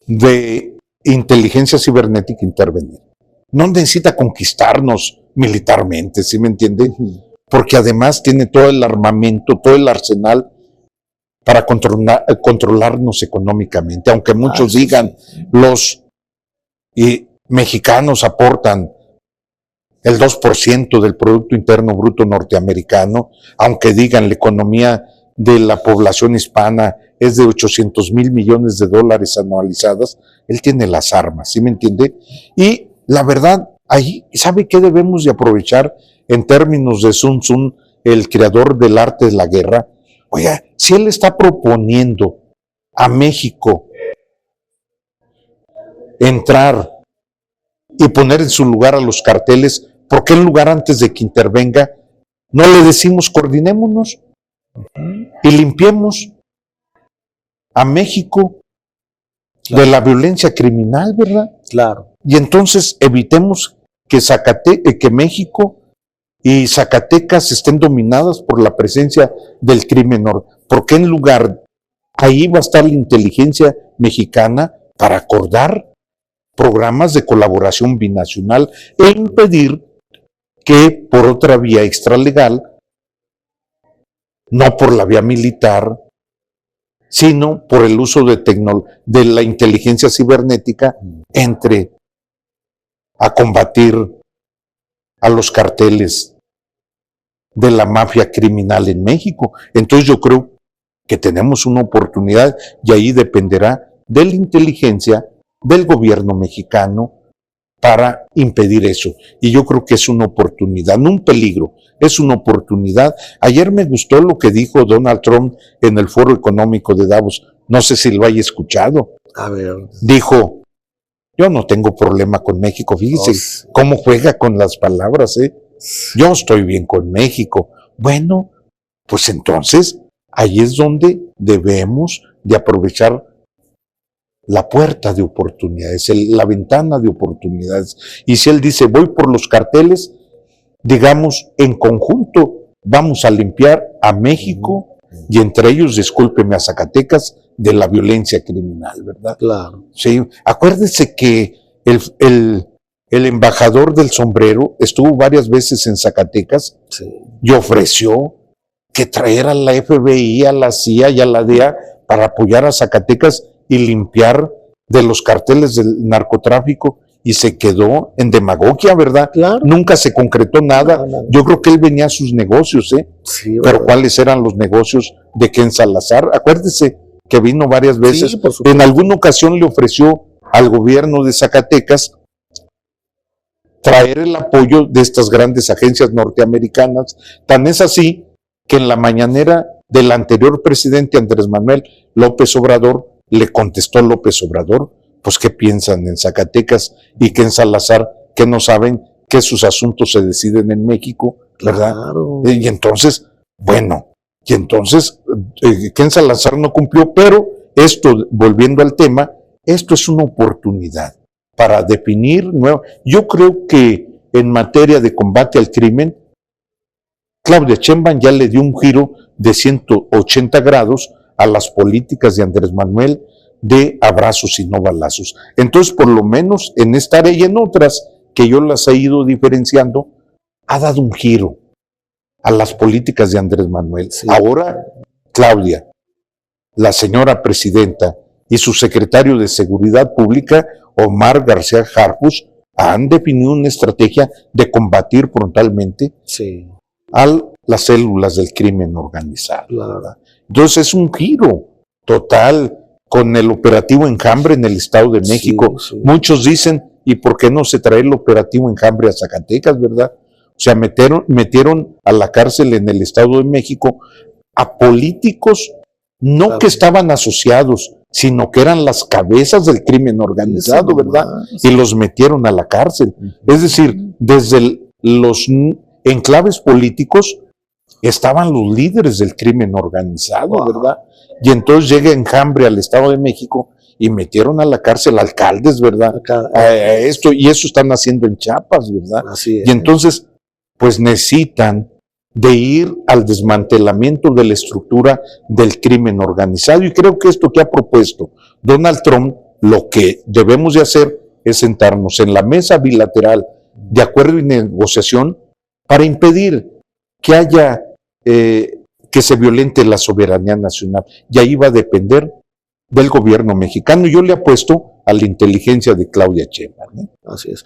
de inteligencia cibernética, intervenir. No necesita conquistarnos militarmente, ¿sí me entiende? Porque además tiene todo el armamento, todo el arsenal para controlarnos económicamente. Aunque muchos digan, los mexicanos aportan el 2% del Producto Interno Bruto norteamericano, aunque digan la economía de la población hispana es de 800,000 millones de dólares anualizadas, él tiene las armas, ¿sí me entiende? Y la verdad, ahí, ¿sabe qué debemos de aprovechar en términos de Sun Tzu, el creador del arte de la guerra? Oiga, si él está proponiendo a México entrar y poner en su lugar a los carteles, ¿por qué en lugar antes de que intervenga no le decimos coordinémonos y limpiemos a México de la violencia criminal, ¿verdad? Claro. Y entonces evitemos que que México y Zacatecas estén dominadas por la presencia del crimen organizado. Porque en lugar, ahí va a estar la inteligencia mexicana para acordar programas de colaboración binacional e impedir que por otra vía extralegal, no por la vía militar, sino por el uso de la inteligencia cibernética, entre a combatir a los carteles de la mafia criminal en México. Entonces yo creo que tenemos una oportunidad y ahí dependerá de la inteligencia del gobierno mexicano para impedir eso. Y yo creo que es una oportunidad, no un peligro, es una oportunidad. Ayer me gustó lo que dijo Donald Trump en el Foro Económico de Davos, no sé si lo haya escuchado. A ver. Dijo, yo no tengo problema con México, fíjese cómo juega con las palabras, ¿eh? Yo estoy bien con México. Bueno, pues entonces ahí es donde debemos de aprovechar la puerta de oportunidades, la ventana de oportunidades. Y si él dice, voy por los carteles, digamos, en conjunto vamos a limpiar a México y entre ellos, discúlpeme, a Zacatecas de la violencia criminal, ¿verdad? Claro. Sí, acuérdese que el embajador del sombrero estuvo varias veces en Zacatecas y ofreció que traer a la FBI, a la CIA y a la DEA para apoyar a Zacatecas y limpiar de los carteles del narcotráfico, y se quedó en demagogia, ¿verdad? Claro. Nunca se concretó nada. No. Yo creo que él venía a sus negocios, ¿eh? Sí, pero ¿cuáles eran los negocios de Ken Salazar? Acuérdese que vino varias veces. Sí, por supuesto. En alguna ocasión le ofreció al gobierno de Zacatecas traer el apoyo de estas grandes agencias norteamericanas. Tan es así que en la mañanera del anterior presidente Andrés Manuel López Obrador le contestó López Obrador, pues ¿qué piensan en Zacatecas y que en Salazar, que no saben que sus asuntos se deciden en México, ¿verdad? Claro. Y entonces, bueno, Ken Salazar no cumplió, pero esto, volviendo al tema, esto es una oportunidad para definir nuevo. Yo creo que en materia de combate al crimen, Claudia Sheinbaum ya le dio un giro de 180 grados a las políticas de Andrés Manuel de abrazos y no balazos. Entonces, por lo menos en esta área y en otras que yo las he ido diferenciando, ha dado un giro a las políticas de Andrés Manuel. Sí. Ahora, Claudia, la señora presidenta y su secretario de Seguridad Pública, Omar García Harfuch, han definido una estrategia de combatir frontalmente a las células del crimen organizado. ¿Verdad? Entonces es un giro total con el operativo Enjambre en el Estado de México. Muchos dicen, ¿y por qué no se trae el operativo Enjambre a Zacatecas, verdad? O sea, metieron a la cárcel en el Estado de México a políticos no que estaban asociados, sino que eran las cabezas del crimen organizado, ¿verdad? Y los metieron a la cárcel. Es decir, desde los enclaves políticos estaban los líderes del crimen organizado, ¿verdad? Y entonces llega Enjambre al Estado de México y metieron a la cárcel alcaldes, ¿verdad? Y eso están haciendo en Chiapas, ¿verdad? Así es. Y entonces, pues necesitan de ir al desmantelamiento de la estructura del crimen organizado. Y creo que esto que ha propuesto Donald Trump, lo que debemos de hacer es sentarnos en la mesa bilateral de acuerdo y negociación para impedir que haya, que se violente la soberanía nacional. Y ahí va a depender del gobierno mexicano. Yo le apuesto a la inteligencia de Claudia Sheinbaum, ¿eh? Así es.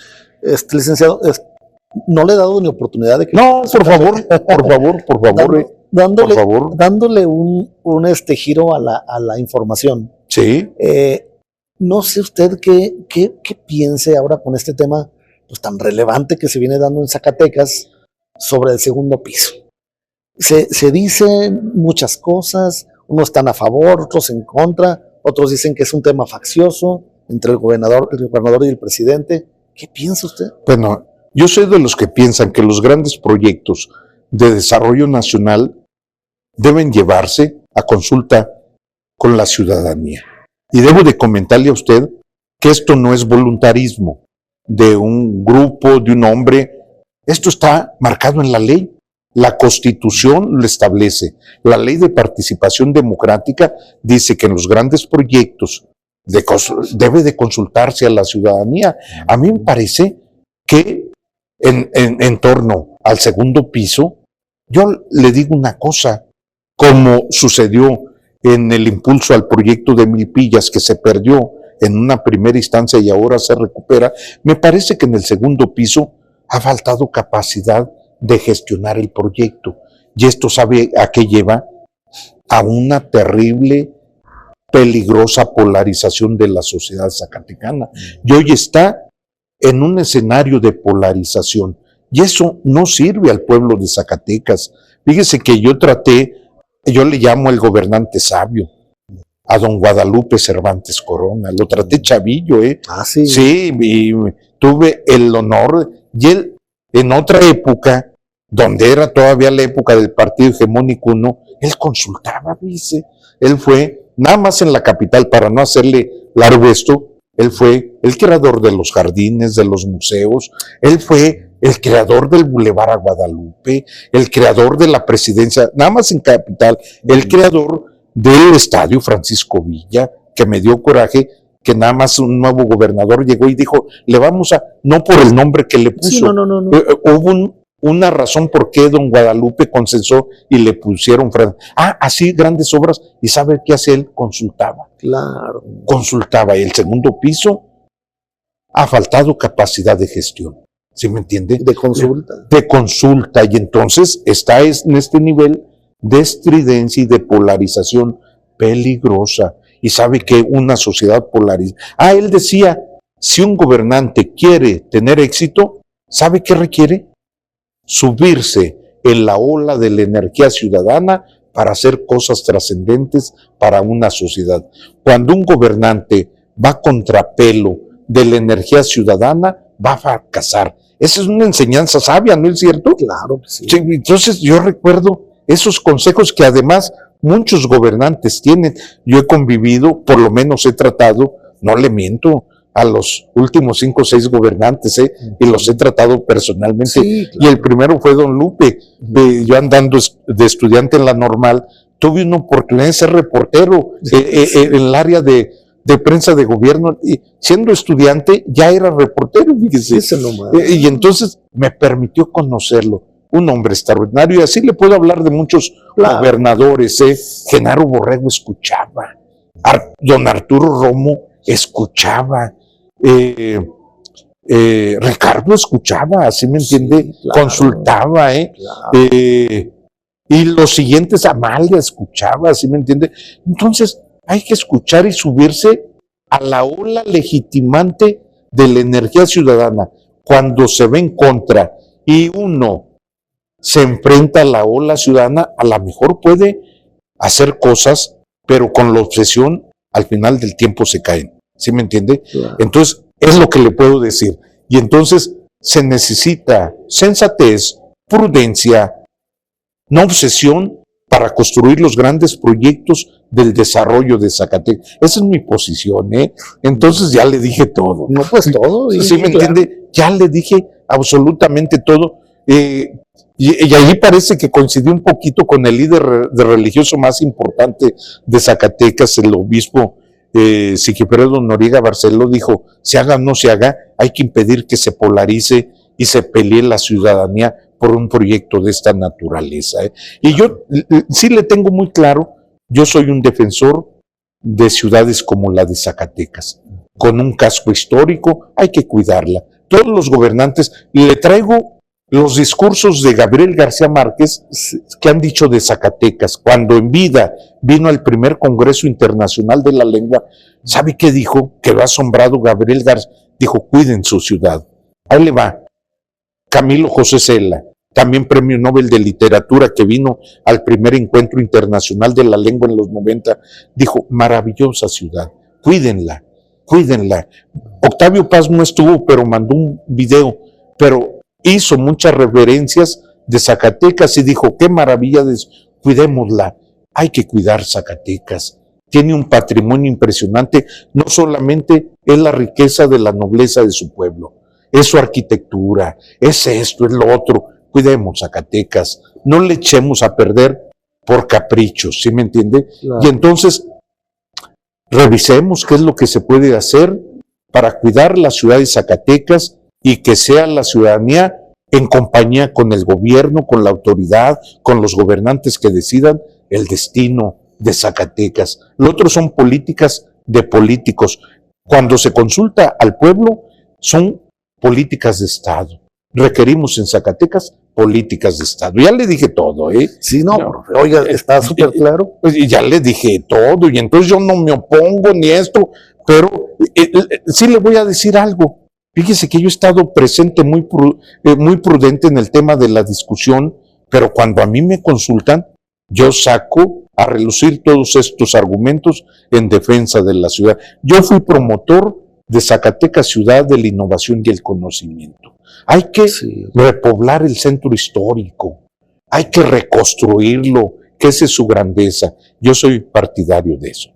Licenciado, no le he dado ni oportunidad de que... No, por favor, dándole un giro a la información. Sí. No sé usted qué piense ahora con este tema pues, tan relevante que se viene dando en Zacatecas sobre el segundo piso. Se dicen muchas cosas, unos están a favor, otros en contra, otros dicen que es un tema faccioso entre el gobernador y el presidente. ¿Qué piensa usted? Bueno, yo soy de los que piensan que los grandes proyectos de desarrollo nacional deben llevarse a consulta con la ciudadanía. Y debo de comentarle a usted que esto no es voluntarismo de un grupo, de un hombre. Esto está marcado en la ley. La Constitución lo establece. La Ley de Participación Democrática dice que en los grandes proyectos debe de consultarse a la ciudadanía. A mí me parece que en torno al segundo piso, yo le digo una cosa, como sucedió en el impulso al proyecto de Milpillas, que se perdió en una primera instancia y ahora se recupera, me parece que en el segundo piso ha faltado capacidad de gestionar el proyecto. Y esto, ¿sabe a qué lleva? A una terrible, peligrosa polarización de la sociedad zacatecana. Y hoy está en un escenario de polarización. Y eso no sirve al pueblo de Zacatecas. Fíjese que yo le llamo el gobernante sabio, a don Guadalupe Cervantes Corona. Lo traté chavillo, ¿eh? Ah, sí. Sí, y tuve el honor, y él, en otra época, donde era todavía la época del partido hegemónico 1, él consultaba, dice. Él fue, nada más en la capital, para no hacerle largo esto, él fue el creador de los jardines, de los museos, él fue el creador del Boulevard a Guadalupe, el creador de la presidencia, nada más en capital, el creador del estadio Francisco Villa, que me dio coraje que nada más un nuevo gobernador llegó y dijo, le vamos a, no por el nombre que le puso, Sí, no. hubo una razón por qué don Guadalupe consensó y le pusieron así grandes obras. ¿Y sabe qué hace él? Consultaba. Claro. Consultaba. Y el segundo piso ha faltado capacidad de gestión. ¿Sí me entiende? De consulta. De consulta. Y entonces está en este nivel de estridencia y de polarización peligrosa. Y sabe que una sociedad polarizada. Él decía, si un gobernante quiere tener éxito, ¿sabe qué requiere? Subirse en la ola de la energía ciudadana para hacer cosas trascendentes para una sociedad. Cuando un gobernante va a contrapelo de la energía ciudadana, va a fracasar. Esa es una enseñanza sabia, ¿no es cierto? Claro que sí. Entonces yo recuerdo esos consejos que además muchos gobernantes tienen. Yo he convivido, por lo menos he tratado, no le miento, a los últimos 5 o 6 gobernantes, y los he tratado personalmente. Sí, claro. Y el primero fue don Lupe. Yo andando de estudiante en la normal, tuve una oportunidad de ser reportero en el área de prensa de gobierno, y siendo estudiante ya era reportero, fíjese. Y entonces me permitió conocerlo. Un hombre extraordinario, y así le puedo hablar de muchos gobernadores. Genaro Borrego escuchaba, don Arturo Romo escuchaba, Ricardo escuchaba, ¿así me entiende? Sí, claro, consultaba, claro. Y los siguientes, Amalia escuchaba, ¿así me entiende? Entonces hay que escuchar y subirse a la ola legitimante de la energía ciudadana. Cuando se ve en contra y uno se enfrenta a la ola ciudadana, a lo mejor puede hacer cosas, pero con la obsesión al final del tiempo se caen. ¿Sí me entiende? Claro. Entonces, es lo que le puedo decir. Y entonces se necesita sensatez, prudencia, no obsesión para construir los grandes proyectos del desarrollo de Zacatecas. Esa es mi posición, ¿eh? Entonces ya le dije todo. No, pues todo. ¿Sí me entiende? Ya le dije absolutamente todo. Y ahí parece que coincidió un poquito con el líder religioso más importante de Zacatecas, el obispo Sigifredo Noriega Barceló. Dijo, se haga o no se haga, hay que impedir que se polarice y se pelee la ciudadanía por un proyecto de esta naturaleza. Y yo sí le tengo muy claro, yo soy un defensor de ciudades como la de Zacatecas, con un casco histórico, hay que cuidarla. Todos los gobernantes, le traigo los discursos de Gabriel García Márquez que han dicho de Zacatecas. Cuando en vida vino al primer Congreso Internacional de la Lengua, ¿sabe qué dijo? Quedó asombrado Gabriel García. Dijo, cuiden su ciudad. Ahí le va. Camilo José Cela, también premio Nobel de Literatura, que vino al primer encuentro internacional de la lengua en los 90, dijo, maravillosa ciudad, cuídenla, cuídenla. Octavio Paz no estuvo, pero mandó un video, pero hizo muchas reverencias de Zacatecas y dijo, qué maravilla, cuidémosla, hay que cuidar Zacatecas. Tiene un patrimonio impresionante, no solamente es la riqueza de la nobleza de su pueblo, es su arquitectura, es esto, es lo otro. Cuidemos Zacatecas, no le echemos a perder por caprichos, ¿sí me entiende? Claro. Y entonces, revisemos qué es lo que se puede hacer para cuidar la ciudad de Zacatecas y que sea la ciudadanía en compañía con el gobierno, con la autoridad, con los gobernantes que decidan el destino de Zacatecas. Lo otro son políticas de políticos. Cuando se consulta al pueblo, son políticas de Estado. Requerimos en Zacatecas políticas de Estado. Ya le dije todo, ¿eh? Sí, no, oiga, está súper claro. Pues ya le dije todo, y entonces yo no me opongo ni esto, pero sí le voy a decir algo. Fíjese que yo he estado presente muy prudente en el tema de la discusión, pero cuando a mí me consultan, yo saco a relucir todos estos argumentos en defensa de la ciudad. Yo fui promotor de Zacatecas, ciudad de la innovación y el conocimiento. Hay que repoblar el centro histórico, hay que reconstruirlo, que esa es su grandeza. Yo soy partidario de eso.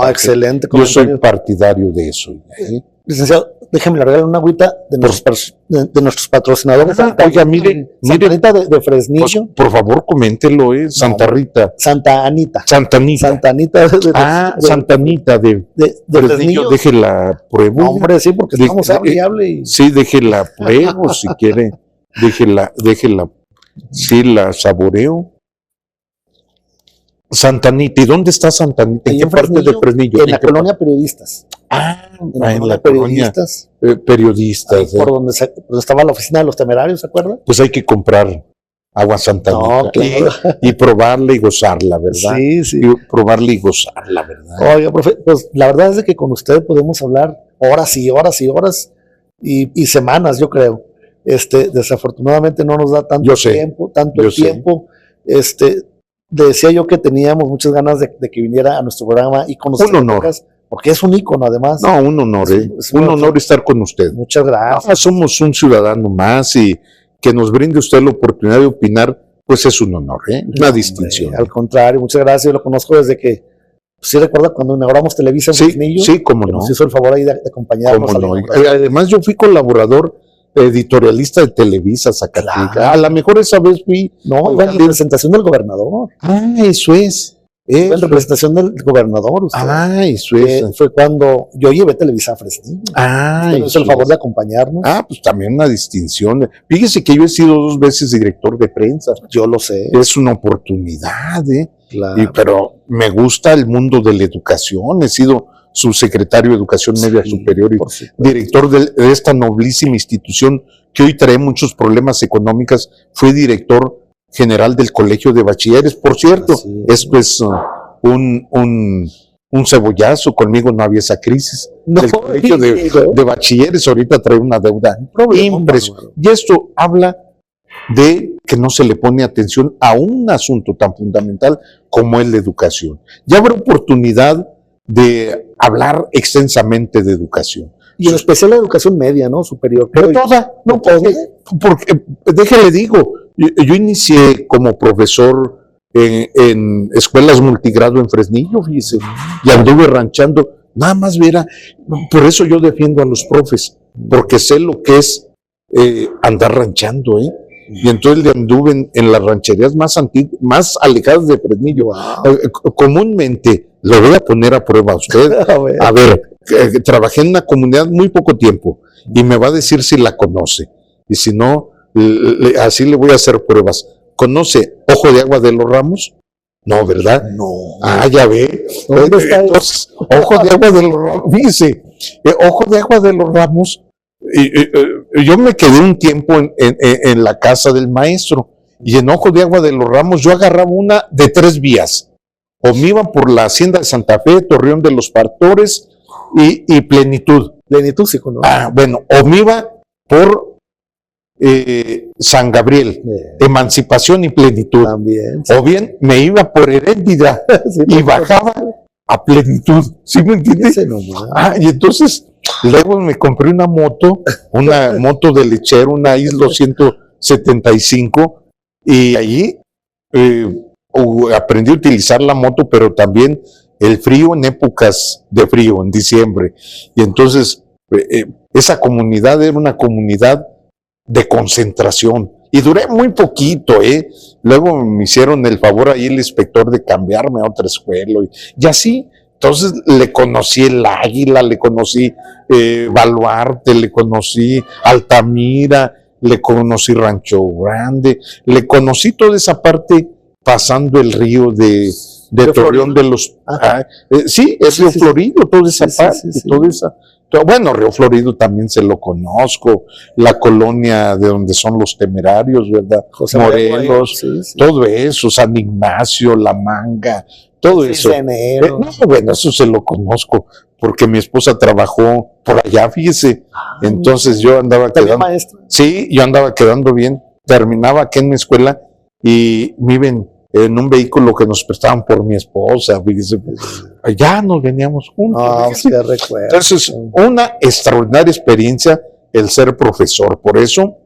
Excelente. Yo soy partidario de eso. Licenciado, déjeme regalar una agüita de nuestros patrocinadores. Oiga, mire, Santa Rita de Fresnillo. Pues, por favor, coméntelo, Santa Rita. Santa Anita. Santa Anita. Santa Anita. Santa Anita de Fresnillo. Déjela pruebo. Hombre, sí, porque estamos hable. Sí, déjela pruebo, si quiere. Déjela. Sí, la saboreo. Santa Anita. ¿Y dónde está Santa Anita? ¿En qué parte de Fresnillo? En la colonia Periodistas. En la Periodistas. Periodistas. Por donde estaba la oficina de los temerarios, ¿se acuerdan? Pues hay que comprar agua Santa Anita. Claro. Y probarla y gozarla, ¿verdad? Sí. Y probarla y gozarla, ¿verdad? Oiga, profe, pues la verdad es que con usted podemos hablar horas y horas y horas y semanas, yo creo. Desafortunadamente no nos da tanto tiempo. Decía yo que teníamos muchas ganas de que viniera a nuestro programa y con un honor. Porque es un ícono, además. No, un honor, un honor estar con usted. Muchas gracias. Somos un ciudadano más y que nos brinde usted la oportunidad de opinar, pues es un honor, una distinción. Al contrario, muchas gracias. Yo lo conozco desde que, sí recuerda cuando inauguramos Televisa en Fresnillo. Sí, cómo no. Nos hizo el favor ahí de acompañarnos. Además, yo fui colaborador editorialista de Televisa Zacatecas. Claro. A lo mejor esa vez fui. No, en representación del gobernador. Eso es. En representación del gobernador. Eso es. Fue cuando yo llevé Televisa a Fresnillo. Nos hizo el favor de acompañarnos. Pues también una distinción. Fíjese que yo he sido 2 veces director de prensa. Yo lo sé. Es una oportunidad, Claro. Pero me gusta el mundo de la educación. He sido subsecretario de Educación Media Superior y director de esta noblísima institución que hoy trae muchos problemas económicos. Fui director general del Colegio de Bachilleres. Por cierto, esto es un cebollazo. Conmigo no había esa crisis. El Colegio de Bachilleres ahorita trae una deuda impresionante. Y esto habla de que no se le pone atención a un asunto tan fundamental como es la educación. Ya habrá oportunidad de hablar extensamente de educación. Y en especial la educación media, ¿no? Superior. Pero toda, no, porque déjele digo, yo inicié como profesor en escuelas multigrado en Fresnillo, fíjese, y anduve ranchando, nada más viera, por eso yo defiendo a los profes, porque sé lo que es andar ranchando, y entonces le anduve en las rancherías más antiguas, más alejadas de Fresnillo. Comúnmente, le voy a poner a prueba a usted. A ver, trabajé en una comunidad muy poco tiempo y me va a decir si la conoce. Y si no, así le voy a hacer pruebas. ¿Conoce Ojo de Agua de los Ramos? No, ¿verdad? No. Ya ve. ¿Dónde está? Entonces, Ojo de Agua de los Ramos, fíjese, Ojo de Agua de los Ramos, yo me quedé un tiempo en la casa del maestro y en Ojo de Agua de los Ramos yo agarraba una de 3 vías. O me iban por la Hacienda de Santa Fe, Torreón de los Pastores y Plenitud. Plenitud, sí, ¿no? Bueno, o me iba por San Gabriel, Emancipación y Plenitud. También. O bien me iba por Heréndida y bajaba a Plenitud. ¿Sí me entiendes? Y entonces luego me compré una moto de lechero, una Islo 175, y allí aprendí a utilizar la moto, pero también el frío en épocas de frío, en diciembre. Y entonces esa comunidad era una comunidad de concentración. Y duré muy poquito, Luego me hicieron el favor ahí el inspector de cambiarme a otra escuela. Y así, entonces le conocí el Águila, le conocí Baluarte, le conocí Altamira, le conocí Rancho Grande, le conocí toda esa parte pasando el río de Torreón de los... sí, es Río Florido, toda esa parte, toda esa... Bueno, Río Florido también se lo conozco, la colonia de donde son los temerarios, ¿verdad? José Morelos, todo eso, San Ignacio, La Manga, todo eso. Bueno, eso se lo conozco, porque mi esposa trabajó por allá, fíjese. Entonces yo andaba quedando... maestro? Sí, yo andaba quedando bien, terminaba aquí en mi escuela y me iban en un vehículo que nos prestaban por mi esposa, fíjese, allá nos veníamos juntos. Qué recuerdo. Entonces, una extraordinaria experiencia el ser profesor. Por eso,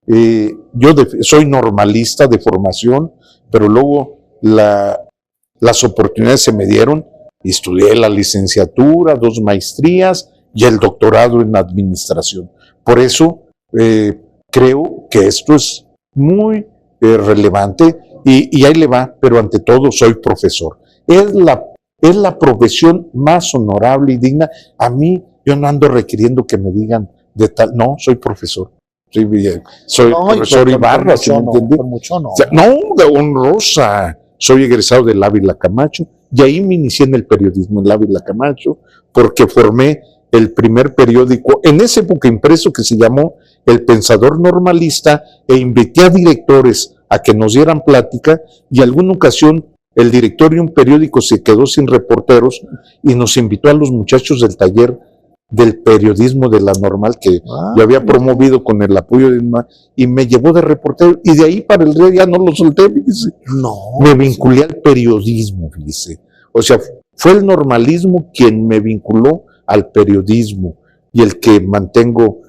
yo soy normalista de formación, pero luego las oportunidades se me dieron y estudié la licenciatura, 2 maestrías y el doctorado en administración. Por eso, creo que esto es muy relevante. Y ahí le va, pero ante todo soy profesor. Es la profesión más honorable y digna. A mí, yo no ando requiriendo que me digan de tal, no, soy profesor. Soy profesor Ibarra, ¿sí me entiendes? No. O sea, no, de honrosa. Soy egresado del Ávila Camacho y ahí me inicié en el periodismo en Ávila Camacho porque formé el primer periódico, en esa época impreso, que se llamó El Pensador Normalista, e invité a directores a que nos dieran plática, y alguna ocasión el director de un periódico se quedó sin reporteros y nos invitó a los muchachos del taller del periodismo de La Normal, que yo había promovido con el apoyo de y me llevó de reportero, y de ahí para el día ya no lo solté, fíjese. Me vinculé al periodismo, fíjese. O sea, fue el normalismo quien me vinculó al periodismo, y el que mantengo,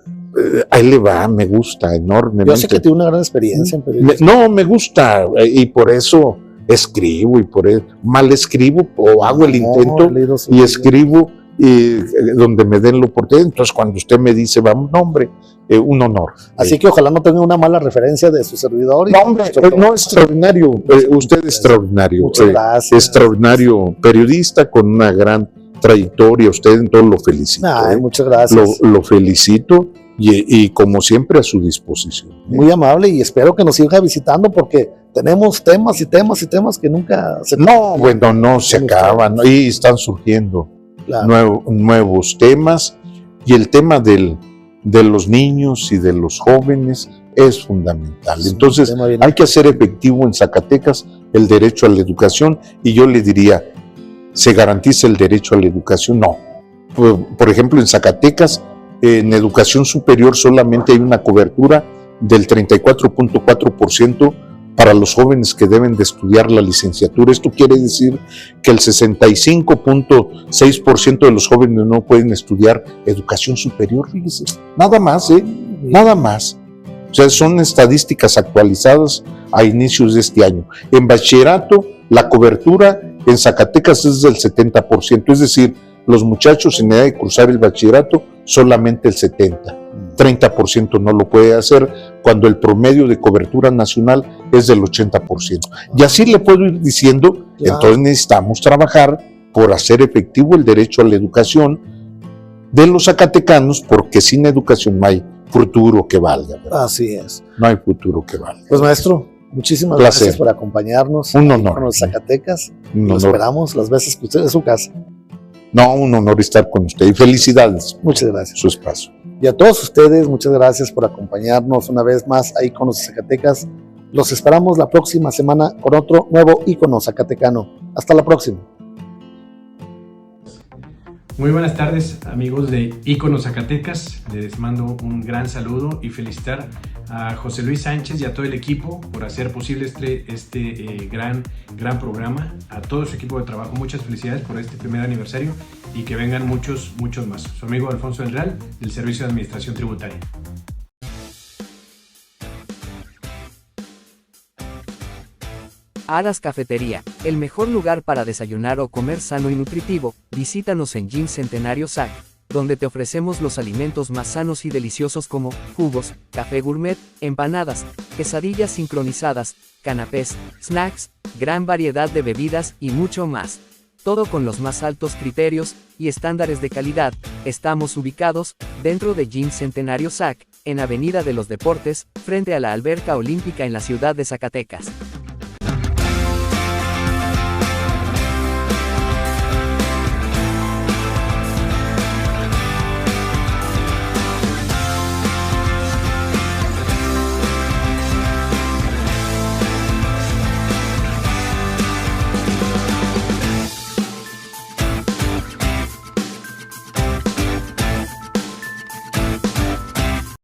ahí le va, me gusta enormemente. Yo sé que tiene una gran experiencia en periodismo. Me gusta, y por eso escribo, y por eso mal escribo, o hago el intento, y escribo donde me den la oportunidad. Entonces, cuando usted me dice, vamos, no, hombre, un honor. Así que ojalá no tenga una mala referencia de su servidor. No, hombre, no, extraordinario, usted es extraordinario. Muchas gracias. Extraordinario periodista con una gran trayectoria. Usted en todo lo felicito. Muchas gracias. Lo felicito y como siempre a su disposición. Muy amable, y espero que nos siga visitando porque tenemos temas y temas y temas que nunca se... No se acaban, y están surgiendo nuevos temas, y el tema de los niños y de los jóvenes es fundamental. Entonces hay que hacer efectivo en Zacatecas el derecho a la educación, y yo le diría, ¿se garantiza el derecho a la educación? No. Por ejemplo, en Zacatecas, en educación superior solamente hay una cobertura del 34.4% para los jóvenes que deben de estudiar la licenciatura. Esto quiere decir que el 65.6% de los jóvenes no pueden estudiar educación superior, fíjese. Nada más, nada más. O sea, son estadísticas actualizadas a inicios de este año. En bachillerato, la cobertura en Zacatecas es del 70%, es decir, los muchachos en edad de cursar el bachillerato, solamente el 30% no lo puede hacer, cuando el promedio de cobertura nacional es del 80%. Y así le puedo ir diciendo, entonces necesitamos trabajar por hacer efectivo el derecho a la educación de los zacatecanos, porque sin educación no hay futuro que valga, ¿verdad? Así es. No hay futuro que valga. Pues maestro, muchísimas gracias por acompañarnos. Un honor. Con los Zacatecas. Lo esperamos las veces que usted es su casa. No, un honor estar con usted, y felicidades. Muchas gracias. Su espacio. Y a todos ustedes, muchas gracias por acompañarnos una vez más a Íconos de Zacatecas. Los esperamos la próxima semana con otro nuevo ícono zacatecano. Hasta la próxima. Muy buenas tardes, amigos de Íconos Zacatecas. Les mando un gran saludo y felicitar a José Luis Sánchez y a todo el equipo por hacer posible este gran programa. A todo su equipo de trabajo, muchas felicidades por este primer aniversario y que vengan muchos más. Su amigo Alfonso del Real, del Servicio de Administración Tributaria. Aras Cafetería, el mejor lugar para desayunar o comer sano y nutritivo. Visítanos en Gym Centenario SAC, donde te ofrecemos los alimentos más sanos y deliciosos como jugos, café gourmet, empanadas, quesadillas sincronizadas, canapés, snacks, gran variedad de bebidas y mucho más. Todo con los más altos criterios y estándares de calidad. Estamos ubicados dentro de Gym Centenario SAC, en Avenida de los Deportes, frente a la Alberca Olímpica en la ciudad de Zacatecas.